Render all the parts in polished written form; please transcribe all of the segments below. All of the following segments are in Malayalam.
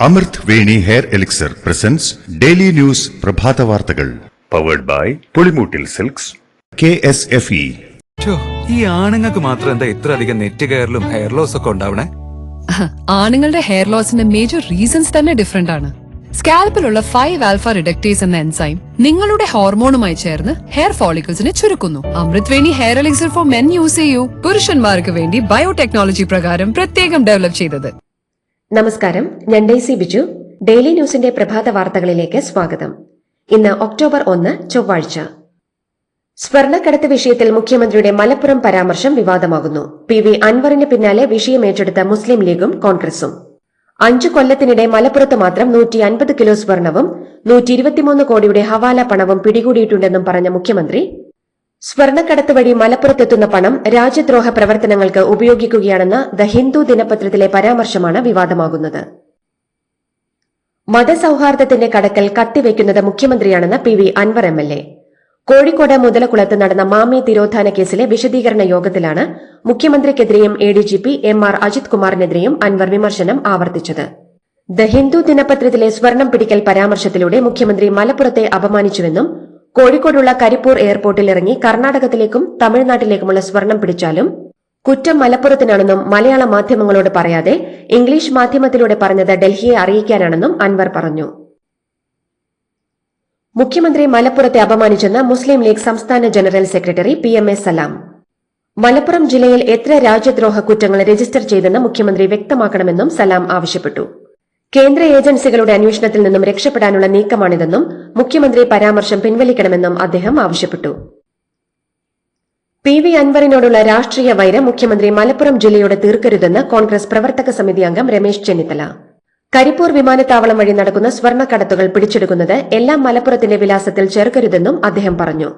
അമൃത് Veni hair elixir presents daily news പ്രഭാത വാർത്തകൾ powered by Pulimoottil silks KSFE. ഈ ആണുങ്ങൾക്ക് മാത്രം എന്താ ഇത്ര അധികം നെറ്റ് കെയറിലും ഹെയർ ലോസ് ഒക്കെ ഉണ്ടാവണേ? ആണുങ്ങളുടെ ഹെയർ ലോസിന്റെ മേജർ റീസൺസ് തന്നെ ഡിഫറെന്റ് ആണ്. സ്കാൽപ്പിലുള്ള 5 ആൽഫ റിഡക്ടേസ് എന്ന എൻസൈം നിങ്ങളുടെ ഹോർമോണുമായി ചേർന്ന് ഹെയർ ഫോളിക്കിൾസിനെ ചുരുക്കുന്നു. Amrit Veni hair elixir for men use ചെയ്യൂ. പുരുഷന്മാർക്ക് വേണ്ടി ബയോടെക്നോളജി പ്രകാരം പ്രത്യേകം ഡെവലപ്പ് ചെയ്തത്. നമസ്കാരം, ഞാൻ ഡെയ്സി ബിജു. ഡെയിലി ന്യൂസിന്റെ പ്രഭാത വാർത്തകളിലേക്ക് സ്വാഗതം. ഇന്ന് ഒക്ടോബർ 1 ചൊവ്വാഴ്ച. സ്വർണ്ണക്കടത്ത് വിഷയത്തിൽ മുഖ്യമന്ത്രിയുടെ മലപ്പുറം പരാമർശം വിവാദമാകുന്നു. PV അൻവറിന് പിന്നാലെ വിഷയം ഏറ്റെടുത്ത മുസ്ലിം ലീഗും കോൺഗ്രസും. 5 കൊല്ലത്തിനിടെ മലപ്പുറത്ത് മാത്രം 150 കിലോ സ്വർണവും 123 കോടിയുടെ ഹവാല പണവും പിടികൂടിയിട്ടുണ്ടെന്നും പറഞ്ഞ മുഖ്യമന്ത്രി, സ്വർണ്ണക്കടത്ത് വഴി മലപ്പുറത്തെത്തുന്ന പണം രാജ്യദ്രോഹ പ്രവർത്തനങ്ങൾക്ക് ഉപയോഗിക്കുകയാണെന്ന ദ ഹിന്ദു ദിനപത്രത്തിലെ പരാമർശമാണ് വിവാദമാകുന്നത്. മതസൌഹാർദ്ദത്തിന്റെ കടക്കൽ കത്തിവെക്കുന്നത് മുഖ്യമന്ത്രിയാണെന്ന് PV അൻവർ MLA. കോഴിക്കോട് മുതലക്കുളത്ത് നടന്ന മാമി തിരോധാന കേസിലെ വിശദീകരണ യോഗത്തിലാണ് മുഖ്യമന്ത്രിക്കെതിരെയും ADGP MR അജിത് കുമാറിനെതിരെയും അൻവർ വിമർശനം ആവർത്തിച്ചത്. ദ ഹിന്ദു ദിനപത്രത്തിലെ സ്വർണം പിടിക്കൽ പരാമർശത്തിലൂടെ മുഖ്യമന്ത്രി മലപ്പുറത്തെ അപമാനിച്ചുവെന്നും, കോഴിക്കോടുള്ള കരിപ്പൂർ എയർപോർട്ടിൽ ഇറങ്ങി കർണാടകത്തിലേക്കും തമിഴ്നാട്ടിലേക്കുമുള്ള സ്വർണം പിടിച്ചാലും കുറ്റം മലപ്പുറത്തിനാണെന്നും മലയാള മാധ്യമങ്ങളോട് പറയാതെ ഇംഗ്ലീഷ് മാധ്യമത്തിലൂടെ പറഞ്ഞത് ഡൽഹിയെ അറിയിക്കാനാണെന്നും അൻവർ പറഞ്ഞു. മുഖ്യമന്ത്രി മലപ്പുറത്തെ അപമാനിച്ചെന്ന് മുസ്ലിം ലീഗ് സംസ്ഥാന ജനറൽ സെക്രട്ടറി PMA സലാം. മലപ്പുറം ജില്ലയിൽ എത്ര രാജ്യദ്രോഹ കുറ്റങ്ങൾ രജിസ്റ്റർ ചെയ്തെന്ന് മുഖ്യമന്ത്രി വ്യക്തമാക്കണമെന്നും സലാം ആവശ്യപ്പെട്ടു. കേന്ദ്ര ഏജൻസികളുടെ അന്വേഷണത്തിൽ നിന്നും രക്ഷപ്പെടാനുള്ള നീക്കമാണിതെന്നും മുഖ്യമന്ത്രി പരാമർശം പിൻവലിക്കണമെന്നും അദ്ദേഹം ആവശ്യപ്പെട്ടു. PV അൻവറിനോടുള്ള രാഷ്ട്രീയ വൈരം മുഖ്യമന്ത്രി മലപ്പുറം ജില്ലയോട് തീർക്കരുതെന്ന് കോൺഗ്രസ് പ്രവർത്തക സമിതി അംഗം രമേശ് ചെന്നിത്തല. കരിപ്പൂർ വിമാനത്താവളം വഴി നടക്കുന്ന സ്വർണ്ണക്കടത്തുകൾ പിടിച്ചെടുക്കുന്നത് എല്ലാം മലപ്പുറത്തിന്റെ വിലാസത്തിൽ ചേർക്കരുതെന്നും അദ്ദേഹം പറഞ്ഞു.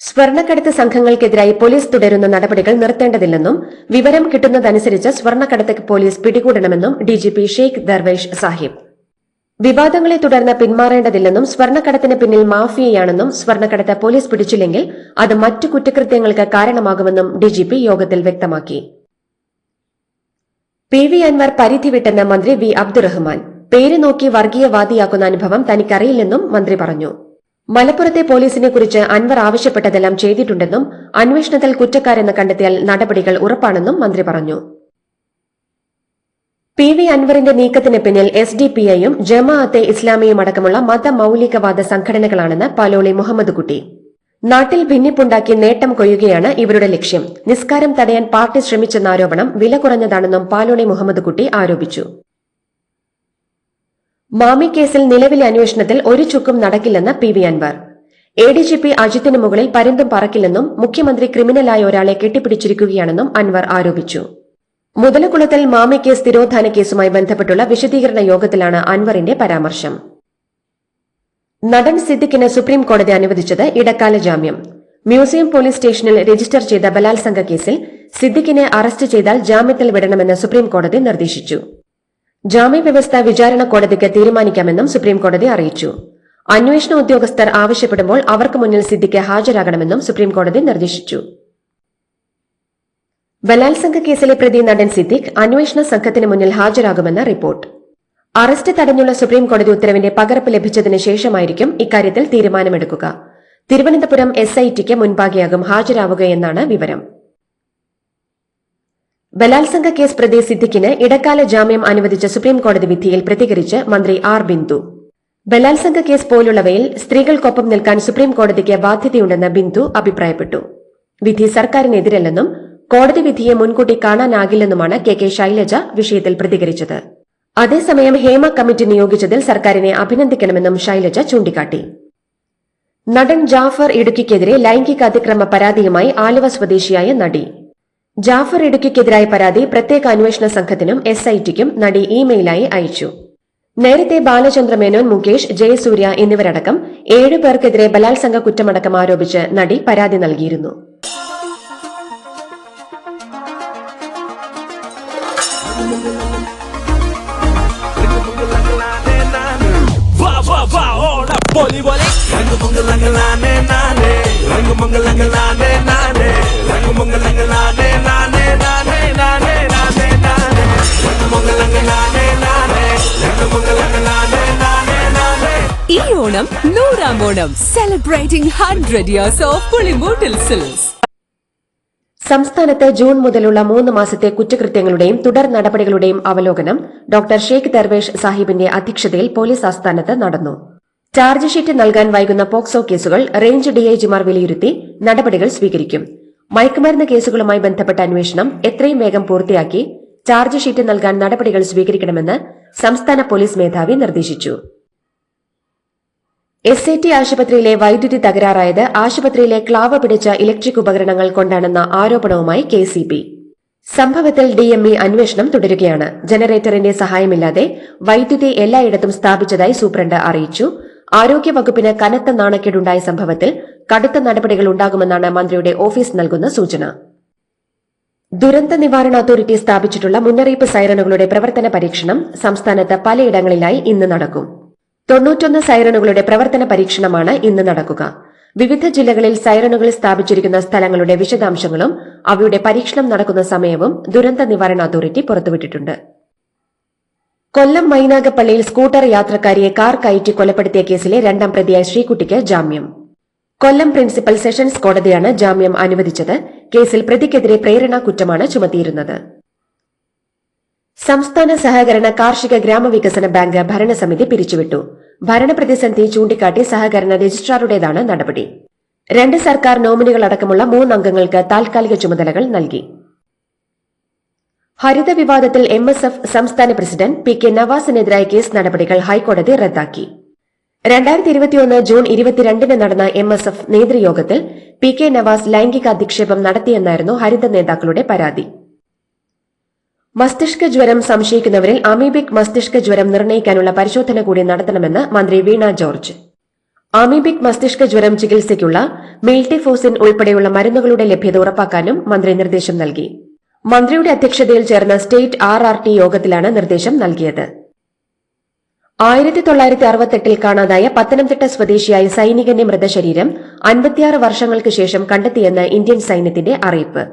സ്വർണ്ണക്കടത്ത് സംഘങ്ങൾക്കെതിരായി പോലീസ് തുടരുന്ന നടപടികൾ നിർത്തേണ്ടതില്ലെന്നും വിവരം കിട്ടുന്നതനുസരിച്ച് സ്വർണ്ണക്കടത്ത് പോലീസ് പിടികൂടണമെന്നും DGP ഷെയ്ഖ് ദർവേഷ് സാഹിബ്. വിവാദങ്ങളെ തുടർന്ന് പിന്മാറേണ്ടതില്ലെന്നും സ്വർണ്ണക്കടത്തിന് പിന്നിൽ മാഫിയയാണെന്നും സ്വർണ്ണക്കടത്ത് പോലീസ് പിടിച്ചില്ലെങ്കിൽ അത് മറ്റു കുറ്റകൃത്യങ്ങൾക്ക് കാരണമാകുമെന്നും DGP യോഗത്തിൽ വ്യക്തമാക്കി. PV അൻവർ പരിധി വിട്ടെന്ന മന്ത്രി V അബ്ദുറഹ്മാൻ. പേര് നോക്കി വർഗീയവാദിയാക്കുന്ന അനുഭവം തനിക്കറിയില്ലെന്നും മന്ത്രി പറഞ്ഞു. മലപ്പുറത്തെ പോലീസിനെ കുറിച്ച് അൻവർ ആവശ്യപ്പെട്ടതെല്ലാം ചെയ്തിട്ടുണ്ടെന്നും അന്വേഷണത്തിൽ കുറ്റക്കാരെന്ന് കണ്ടെത്തിയാൽ നടപടികൾ ഉറപ്പാണെന്നും മന്ത്രി പറഞ്ഞു. PV അൻവറിന്റെ നീക്കത്തിന് പിന്നിൽ SDPIയും ജമാഅത്തെ ഇസ്ലാമിയും അടക്കമുള്ള മതമൌലികവാദ സംഘടനകളാണെന്ന് പാലോളി മുഹമ്മദ് കുട്ടി. നാട്ടിൽ ഭിന്നിപ്പുണ്ടാക്കി നേട്ടം കൊയ്യുകയാണ് ഇവരുടെ ലക്ഷ്യം. നിസ്കാരം തടയാൻ പാർട്ടി ശ്രമിച്ചെന്ന ആരോപണം വില കുറഞ്ഞതാണെന്നും പാലോളി മുഹമ്മദ് കുട്ടി ആരോപിച്ചു. മാമി കേസിൽ നിലവിലെ അന്വേഷണത്തിൽ ഒരു ചുക്കും നടക്കില്ലെന്ന് PV അൻവർ. ADGP അജിത്തിന് മുകളിൽ പരുന്തും പറക്കില്ലെന്നും മുഖ്യമന്ത്രി ക്രിമിനലായ ഒരാളെ കെട്ടിപ്പിടിച്ചിരിക്കുകയാണെന്നും അൻവർ ആരോപിച്ചു. മുതലക്കുളത്തിൽ മാമി കേസ് തിരോധാന കേസുമായി ബന്ധപ്പെട്ടുള്ള വിശദീകരണ യോഗത്തിലാണ് അൻവറിന്റെ പരാമർശം. നടൻ സിദ്ദിഖിന് സുപ്രീം കോടതി അനുവദിച്ചത് ഇടക്കാല ജാമ്യം. മ്യൂസിയം പോലീസ് സ്റ്റേഷനിൽ രജിസ്റ്റർ ചെയ്ത ബലാത്സംഗ കേസിൽ സിദ്ദിഖിനെ അറസ്റ്റ് ചെയ്താൽ ജാമ്യത്തിൽ വിടണമെന്ന് സുപ്രീം കോടതി നിർദ്ദേശിച്ചു. ജാമ്യവ്യവസ്ഥ വിചാരണ കോടതിക്ക് തീരുമാനിക്കാമെന്നും സുപ്രീം കോടതി അറിയിച്ചു. അന്വേഷണ ഉദ്യോഗസ്ഥർ ആവശ്യപ്പെടുമ്പോൾ അവർക്ക് മുന്നിൽ സിദ്ദിഖ് ഹാജരാകണമെന്നും സുപ്രീം കോടതി നിർദ്ദേശിച്ചു. ബലാത്സംഗ കേസിലെ പ്രതി നടൻ സിദ്ദിഖ് അന്വേഷണ സംഘത്തിന് മുന്നിൽ ഹാജരാകുമെന്ന് റിപ്പോർട്ട്. അറസ്റ്റ് തടഞ്ഞുള്ള സുപ്രീം കോടതി ഉത്തരവിന്റെ പകർപ്പ് ലഭിച്ചതിന് ശേഷമായിരിക്കും ഇക്കാര്യത്തിൽ തീരുമാനമെടുക്കുക. തിരുവനന്തപുരം SITക്ക് മുൻപാകെയാകും ഹാജരാവുകയെന്നാണ് വിവരം. ബലാത്സംഗ കേസ് പ്രതി സിദ്ദിഖിന് ഇടക്കാല ജാമ്യം അനുവദിച്ച സുപ്രീം കോടതി വിധിയിൽ പ്രതികരിച്ച് മന്ത്രി R ബിന്ദു. ബലാത്സംഗ കേസ് പോലുള്ളവയിൽ സ്ത്രീകൾക്കൊപ്പം നിൽക്കാൻ സുപ്രീം കോടതിക്ക് ബാധ്യതയുണ്ടെന്ന് ബിന്ദു അഭിപ്രായപ്പെട്ടു. വിധി സർക്കാരിനെതിരല്ലെന്നും കോടതി വിധിയെ മുൻകൂട്ടി കാണാനാകില്ലെന്നുമാണ് KK ശൈലജ വിഷയത്തിൽ പ്രതികരിച്ചത്. അതേസമയം ഹേമ കമ്മിറ്റി നിയോഗിച്ചതിൽ സർക്കാരിനെ അഭിനന്ദിക്കണമെന്നും ശൈലജ ചൂണ്ടിക്കാട്ടി. നടൻ ജാഫർ ഇടുക്കിക്കെതിരെ ലൈംഗിക അതിക്രമ പരാതിയുമായി ആലുവ സ്വദേശിയായ നടി. ജാഫർ ഇടുക്കിക്കെതിരായ പരാതി പ്രത്യേക അന്വേഷണ സംഘത്തിനും SITക്കും നടി ഇമെയിലായി അയച്ചു. നേരത്തെ ബാലചന്ദ്രമേനോൻ, മുകേഷ്, ജയസൂര്യ എന്നിവരടക്കം 7 പേർക്കെതിരെ ബലാത്സംഗ കുറ്റമടക്കം ആരോപിച്ച് നടി പരാതി നൽകിയിരുന്നു. Rang Onam 100-ാം Onam. Celebrating 100 years of Pulimoottil silks. സംസ്ഥാനത്ത് ജൂൺ മുതലുള്ള 3 മാസത്തെ കുറ്റകൃത്യങ്ങളുടെയും തുടർ നടപടികളുടെയും അവലോകനം ഡോക്ടർ ഷേഖ് ദർവേഷ് സാഹിബിന്റെ അധ്യക്ഷതയിൽ പോലീസ് ആസ്ഥാനത്ത് നടന്നു. ചാർജ് ഷീറ്റ് നൽകാൻ വൈകുന്ന പോക്സോ കേസുകൾ റേഞ്ച് ഡിഐജിമാർ വിലയിരുത്തി നടപടികൾ സ്വീകരിക്കും. മയക്കുമരുന്ന് കേസുകളുമായി ബന്ധപ്പെട്ട അന്വേഷണം എത്രയും വേഗം പൂർത്തിയാക്കി ചാർജ് ഷീറ്റ് നൽകാൻ നടപടികൾ സ്വീകരിക്കണമെന്ന് സംസ്ഥാന പോലീസ് മേധാവി നിർദ്ദേശിച്ചു. SAT ആശുപത്രിയിലെ വൈദ്യുതി തകരാറായത് ആശുപത്രിയിലെ ക്ലാവ് പിടിച്ച ഇലക്ട്രിക് ഉപകരണങ്ങൾ കൊണ്ടാണെന്ന ആരോപണവുമായി KCB. സംഭവത്തിൽ DME അന്വേഷണം തുടരുകയാണ്. ജനറേറ്ററിന്റെ സഹായമില്ലാതെ വൈദ്യുതി എല്ലായിടത്തും സ്ഥാപിച്ചതായി സൂപ്രണ്ട് അറിയിച്ചു. ആരോഗ്യവകുപ്പിന് കനത്ത നാണക്കേടുണ്ടായ സംഭവത്തിൽ കടുത്ത നടപടികൾ ഉണ്ടാകുമെന്നാണ് മന്ത്രിയുടെ ഓഫീസ് നൽകുന്ന സൂചന. ദുരന്ത നിവാരണ അതോറിറ്റി സ്ഥാപിച്ചിട്ടുള്ള മുന്നറിയിപ്പ് സൈറണുകളുടെ പ്രവർത്തന പരീക്ഷണം സംസ്ഥാനത്ത് പലയിടങ്ങളിലായി ഇന്ന് നടക്കും. 91 സൈറണുകളുടെ പ്രവർത്തന പരീക്ഷണമാണ് ഇന്ന് നടക്കുക. വിവിധ ജില്ലകളിൽ സൈറണുകൾ സ്ഥാപിച്ചിരിക്കുന്ന സ്ഥലങ്ങളുടെ വിശദാംശങ്ങളും അവയുടെ പരീക്ഷണം നടക്കുന്ന സമയവും ദുരന്ത നിവാരണ അതോറിറ്റി പുറത്തുവിട്ടിട്ടുണ്ട്. കൊല്ലം മൈനാഗപ്പള്ളിയിൽ സ്കൂട്ടർ യാത്രക്കാരിയെ കാർ കയറ്റി കൊലപ്പെടുത്തിയ കേസിലെ 2ാം പ്രതിയായ ശ്രീകുട്ടിക്ക് ജാമ്യം. കൊല്ലം പ്രിൻസിപ്പൽ സെഷൻസ് കോടതിയാണ് ജാമ്യം അനുവദിച്ചത്. കേസിൽ പ്രതിക്കെതിരെ പ്രേരണാ കുറ്റമാണ് ചുമത്തിയിരുന്നത്. സംസ്ഥാന സഹകരണ കാർഷിക ഗ്രാമവികസന ബാങ്ക് ഭരണസമിതി പിരിച്ചുവിട്ടു. ഭരണപ്രതിസന്ധി ചൂണ്ടിക്കാട്ടി സഹകരണ രജിസ്ട്രാറുടേതാണ് നടപടി. 2 സർക്കാർ നോമിനികളടക്കമുള്ള 3 അംഗങ്ങൾക്ക് താൽക്കാലിക ചുമതലകൾ നൽകി. ഹരിത വിവാദത്തിൽ MSF സംസ്ഥാന പ്രസിഡന്റ് PK നവാസിനെതിരായ കേസ് നടപടികൾ ഹൈക്കോടതി റദ്ദാക്കി. 2021 ജൂൺ 22-ന് നടന്ന MSF നേതൃയോഗത്തിൽ PK നവാസ് ലൈംഗിക അധിക്ഷേപം നടത്തിയെന്നായിരുന്നു ഹരിത നേതാക്കളുടെ പരാതി. മസ്തിഷ്ക ജ്വരം സംശയിക്കുന്നവരിൽ അമീബിക് മസ്തിഷ്ക ജ്വരം നിർണ്ണയിക്കാനുള്ള പരിശോധന കൂടി നടത്തണമെന്ന് മന്ത്രി വീണ ജോർജ്. അമീബിക് മസ്തിഷ്ക ജ്വരം ചികിത്സയ്ക്കുള്ള മിൽട്ടിഫോസിൻ ഉൾപ്പെടെയുള്ള മരുന്നുകളുടെ ലഭ്യത ഉറപ്പാക്കാനും മന്ത്രി നിർദ്ദേശം നൽകി. മന്ത്രിയുടെ അധ്യക്ഷതയിൽ ചേർന്ന സ്റ്റേറ്റ് RRT യോഗത്തിലാണ് നിർദ്ദേശം നൽകിയത്. 1968-ൽ കാണാതായ പത്തനംതിട്ട സ്വദേശിയായ സൈനികന്റെ മൃതശരീരം 56 വർഷങ്ങൾക്ക് ശേഷം കണ്ടെത്തിയെന്ന് ഇന്ത്യൻ സൈന്യത്തിന്റെ അറിയിപ്പ്.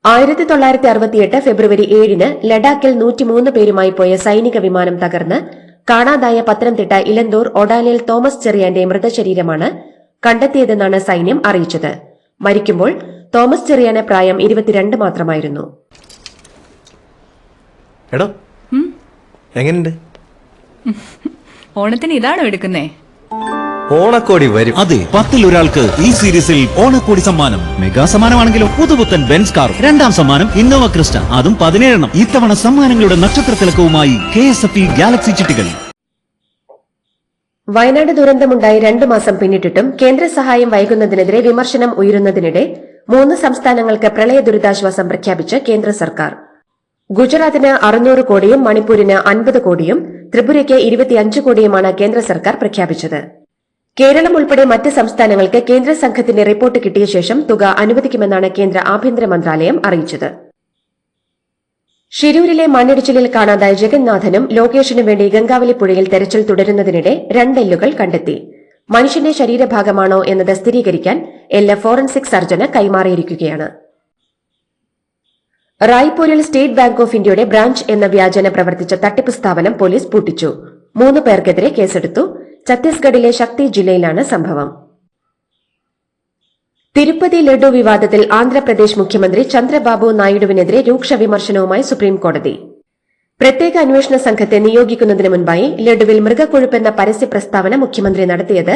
1968 ഫെബ്രുവരി 7-ന് ലഡാക്കിൽ 103 പേരുമായി പോയ സൈനിക വിമാനം തകർന്ന് കാണാതായ പത്തനംതിട്ട ഇലന്തൂർ ഒഡാലിൽ തോമസ് ചെറിയാന്റെ മൃതശരീരമാണ് കണ്ടെത്തിയതെന്നാണ് സൈന്യം അറിയിച്ചത്. മരിക്കുമ്പോൾ തോമസ് ചെറിയാന് പ്രായം 22 മാത്രമായിരുന്നു. ഓണത്തിന് ഇതാണോ എടുക്കുന്നേ? ഓണക്കോടി വരും. അതെ, 10-ൽ ഒരാൾക്ക് ഈ സീരീസിൽ ഓണക്കോടി സമ്മാനം. മെഗാ സമ്മാനമാണെങ്കിലോ പുതുപുത്തൻ ബെൻസ് കാർ, 2ാം സമ്മാനം ഇന്നോവ ക്രിസ്റ്റ, അതും 17. ഇത്തവണ സമ്മാനങ്ങളുടെ നക്ഷത്ര തിലക്കവുമായി KSFE ഗാലക്സി ചിട്ടികൾ. വയനാട് ദുരന്തമുണ്ടായി 2 മാസം പിന്നിട്ടിട്ടും കേന്ദ്ര സഹായം വൈകുന്നതിനെതിരെ വിമർശനം ഉയരുന്നതിനിടെ 3 സംസ്ഥാനങ്ങൾക്ക് പ്രളയ ദുരിതാശ്വാസം പ്രഖ്യാപിച്ച് കേന്ദ്ര സർക്കാർ. ഗുജറാത്തിന് 600 കോടിയും മണിപ്പൂരിന് 50 കോടിയും ത്രിപുരയ്ക്ക് 25 കോടിയുമാണ് കേന്ദ്ര സർക്കാർ പ്രഖ്യാപിച്ചത്. കേരളം ഉൾപ്പെടെ മറ്റ് സംസ്ഥാനങ്ങൾക്ക് കേന്ദ്ര സംഘത്തിന്റെ റിപ്പോർട്ട് കിട്ടിയ ശേഷം തുക അനുവദിക്കുമെന്നാണ് കേന്ദ്ര ആഭ്യന്തര മന്ത്രാലയം അറിയിച്ചത്. ഷിരൂരിലെ മണ്ണിടിച്ചിലിൽ കാണാതായ ജഗന്നാഥനും ലോകേഷിനും വേണ്ടി ഗംഗാവലി പുഴയിൽ തെരച്ചിൽ തുടരുന്നതിനിടെ 2 എല്ലുകൾ കണ്ടെത്തി. മനുഷ്യന്റെ ശരീരഭാഗമാണോ എന്നത് സ്ഥിരീകരിക്കാൻ എല്ല് ഫോറൻസിക് സർജന് കൈമാറിയിരിക്കുകയാണ്. റായ്പൂരിൽ സ്റ്റേറ്റ് ബാങ്ക് ഓഫ് ഇന്ത്യയുടെ ബ്രാഞ്ച് എന്ന വ്യാജേന പ്രവർത്തിച്ച തട്ടിപ്പ് സ്ഥാപനം പോലീസ് പൂട്ടിച്ചു. 3 പേർക്കെതിരെ കേസെടുത്തു. ഛത്തീസ്ഗഡിലെ ശക്തി ജില്ലയിലാണ് സംഭവം. തിരുപ്പതി ലഡു വിവാദത്തിൽ ആന്ധ്രാപ്രദേശ് മുഖ്യമന്ത്രി ചന്ദ്രബാബു നായിഡുവിനെതിരെ രൂക്ഷ വിമർശനവുമായി സുപ്രീംകോടതി. പ്രത്യേക അന്വേഷണ സംഘത്തെ നിയോഗിക്കുന്നതിന് മുൻപായി ലഡുവിൽ മൃഗക്കൊഴുപ്പെന്ന പരസ്യ പ്രസ്താവന മുഖ്യമന്ത്രി നടത്തിയത്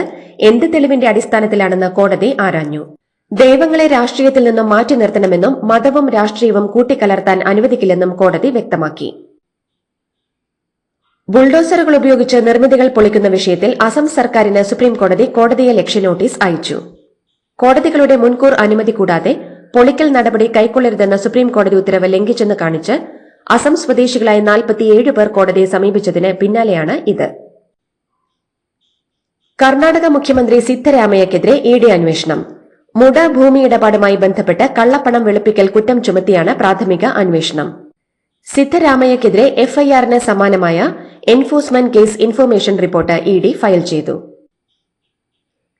എന്ത് തെളിവിന്റെ അടിസ്ഥാനത്തിലാണെന്ന് കോടതി ആരാഞ്ഞു. ദൈവങ്ങളെ രാഷ്ട്രീയത്തിൽ നിന്നും മാറ്റി നിർത്തണമെന്നും മതവും രാഷ്ട്രീയവും കൂട്ടിക്കലർത്താൻ അനുവദിക്കില്ലെന്നും കോടതി വ്യക്തമാക്കി. ബുൾഡോസറുകൾ ഉപയോഗിച്ച് നിർമ്മിതികൾ പൊളിക്കുന്ന വിഷയത്തിൽ അസം സർക്കാരിന് സുപ്രീംകോടതി കോടതിയെ ലക്ഷ്യ നോട്ടീസ് അയച്ചു. കോടതികളുടെ മുൻകൂർ അനുമതി കൂടാതെ പൊളിക്കൽ നടപടി കൈക്കൊള്ളരുതെന്ന സുപ്രീംകോടതി ഉത്തരവ് ലംഘിച്ചെന്ന് കാണിച്ച് അസം സ്വദേശികളായ 47 പേർ കോടതിയെ സമീപിച്ചതിന് പിന്നാലെയാണ് ഇത്. കർണാടക മുഖ്യമന്ത്രി സിദ്ധരാമയ്യക്കെതിരെ ED അന്വേഷണം. മുട ഭൂമി ഇടപാടുമായി ബന്ധപ്പെട്ട് കള്ളപ്പണം വെളുപ്പിക്കൽ കുറ്റം ചുമത്തിയാണ് പ്രാഥമിക അന്വേഷണം. സിദ്ധരാമയ്യക്കെതിരെ FIR-ന് സമാനമായ enforcement case information report ED file ചെയ്തു.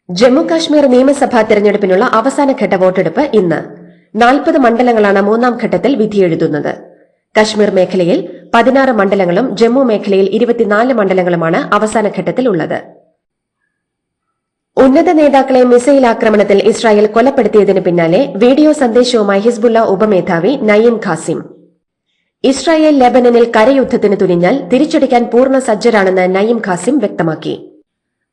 ജമ്മുകാശ്മീർ നിയമസഭാ തെരഞ്ഞെടുപ്പിനുള്ള അവസാനഘട്ട വോട്ടെടുപ്പ് ഇന്ന്. 40 മണ്ഡലങ്ങളാണ് 3ാം ഘട്ടത്തിൽ വിധിയെഴുതുന്നത്. കശ്മീർ മേഖലയിൽ 16 മണ്ഡലങ്ങളും ജമ്മു മേഖലയിൽ 24 മണ്ഡലങ്ങളുമാണ് അവസാനഘട്ടത്തിൽ ഉള്ളത്. ഉന്നത നേതാക്കളെ മിസൈൽ ആക്രമണത്തിൽ ഇസ്രായേൽ കൊലപ്പെടുത്തിയതിനു പിന്നാലെ വീഡിയോ സന്ദേശവുമായി ഹിസ്ബുള്ള ഉപമേധാവി നയീം ഖാസിം. ഇസ്രായേൽ ലെബനനിൽ കരയുദ്ധത്തിന് തുനിഞ്ഞാൽ തിരിച്ചടിക്കാൻ പൂർണ്ണ സജ്ജരാണെന്ന് നയീം ഖാസിം വ്യക്തമാക്കി.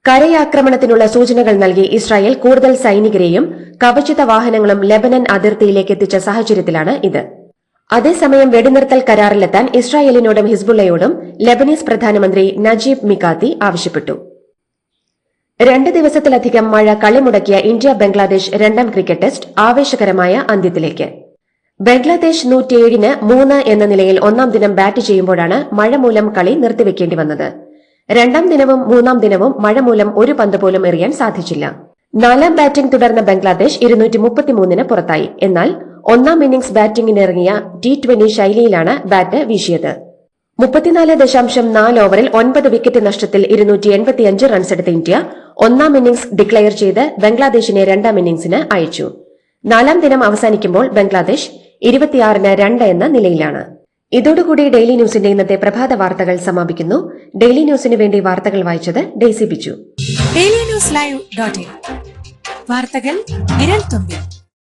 കരയാക്രമണത്തിനുള്ള സൂചനകൾ നൽകി ഇസ്രായേൽ കൂടുതൽ സൈനികരെയും കവചിത വാഹനങ്ങളും ലെബനൻ അതിർത്തിയിലേക്ക് എത്തിച്ച സാഹചര്യത്തിലാണ് ഇത്. അതേസമയം വെടിനിർത്തൽ കരാറിലെത്താൻ ഇസ്രായേലിനോടും ഹിസ്ബുള്ളയോടും ലെബനീസ് പ്രധാനമന്ത്രി നജീബ് മിക്കാത്തി ആവശ്യപ്പെട്ടു. 2 ദിവസത്തിലധികം മഴ കളിമുടക്കിയ ഇന്ത്യ ബംഗ്ലാദേശ് രണ്ടാം ക്രിക്കറ്റ് ടെസ്റ്റ് ആവേശകരമായ അന്ത്യത്തിലേക്ക്. ബംഗ്ലാദേശ് 107-ന് 3 എന്ന നിലയിൽ ഒന്നാം ദിനം ബാറ്റ് ചെയ്യുമ്പോഴാണ് മഴ മൂലം കളി നിർത്തിവെക്കേണ്ടി വന്നത്. രണ്ടാം ദിനവും മൂന്നാം ദിനവും മഴ മൂലം ഒരു പന്ത് പോലും എറിയാൻ സാധിച്ചില്ല. 4ാം ബാറ്റിംഗ് തുടർന്ന ബംഗ്ലാദേശ് 233-ന് പുറത്തായി. എന്നാൽ ഒന്നാം ഇന്നിംഗ്സ് ബാറ്റിംഗിനിറങ്ങിയ T20 ശൈലിയിലാണ് ബാറ്റ് വീശിയത്. 34.4 ഓവറിൽ 9 വിക്കറ്റ് നഷ്ടത്തിൽ 285 റൺസെടുത്ത ഇന്ത്യ ഒന്നാം ഇന്നിംഗ്സ് ഡിക്ലയർ ചെയ്ത് ബംഗ്ലാദേശിനെ രണ്ടാം ഇന്നിംഗ്സിന് അയച്ചു. 4ാം ദിനം അവസാനിക്കുമ്പോൾ ബംഗ്ലാദേശ് 26-2 എന്ന നിലയിലാണ്. ഇതോടുകൂടി ഡെയിലി ന്യൂസിന്റെ ഇന്നത്തെ പ്രഭാത വാർത്തകൾ സമാപിക്കുന്നു. ഡെയിലി ന്യൂസിന് വേണ്ടി വാർത്തകൾ വായിച്ചത് ഡെയ്സി ബിജു. ഡെയിലി ന്യൂസ് ലൈവ്.in വാർത്തകൾ വിരൽ തുമ്പിൽ.